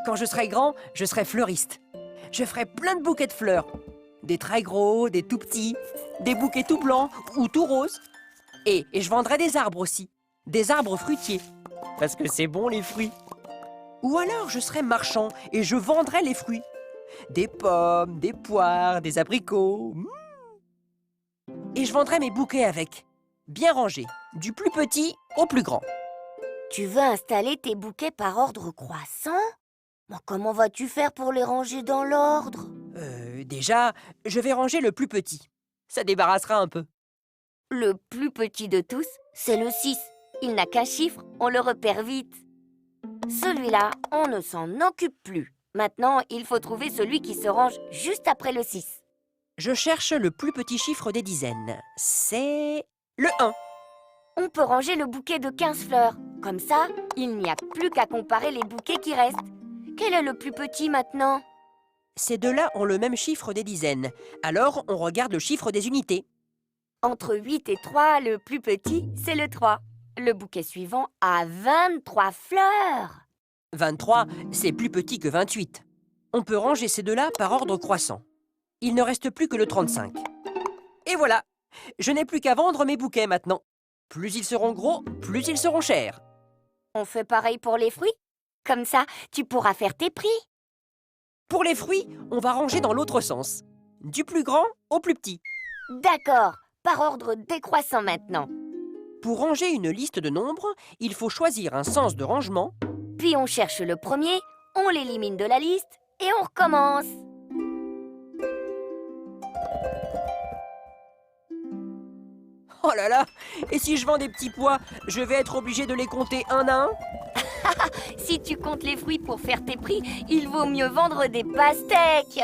Quand je serai grand, je serai fleuriste. Je ferai plein de bouquets de fleurs. Des très gros, des tout petits, des bouquets tout blancs ou tout roses. Et je vendrai des arbres aussi. Des arbres fruitiers. Parce que c'est bon les fruits. Ou alors je serai marchand et je vendrai les fruits. Des pommes, des poires, des abricots. Et je vendrai mes bouquets avec. Bien rangés, du plus petit au plus grand. Tu veux installer tes bouquets par ordre croissant? Mais comment vas-tu faire pour les ranger dans l'ordre? Déjà, je vais ranger le plus petit. Ça débarrassera un peu. Le plus petit de tous, c'est le 6. Il n'a qu'un chiffre, on le repère vite. Celui-là, on ne s'en occupe plus. Maintenant, il faut trouver celui qui se range juste après le 6. Je cherche le plus petit chiffre des dizaines. C'est le 1. On peut ranger le bouquet de 15 fleurs. Comme ça, il n'y a plus qu'à comparer les bouquets qui restent. Quel est le plus petit maintenant? Ces deux-là ont le même chiffre des dizaines. Alors, on regarde le chiffre des unités. Entre 8 et 3, le plus petit, c'est le 3. Le bouquet suivant a 23 fleurs. 23, c'est plus petit que 28. On peut ranger ces deux-là par ordre croissant. Il ne reste plus que le 35. Et voilà, je n'ai plus qu'à vendre mes bouquets maintenant. Plus ils seront gros, plus ils seront chers. On fait pareil pour les fruits? Comme ça, tu pourras faire tes prix. Pour les fruits, on va ranger dans l'autre sens. Du plus grand au plus petit. D'accord, par ordre décroissant maintenant. Pour ranger une liste de nombres, il faut choisir un sens de rangement. Puis on cherche le premier, on l'élimine de la liste et on recommence. Oh là là! Et si je vends des petits pois, je vais être obligé de les compter un à un? Si tu comptes les fruits pour faire tes prix, il vaut mieux vendre des pastèques.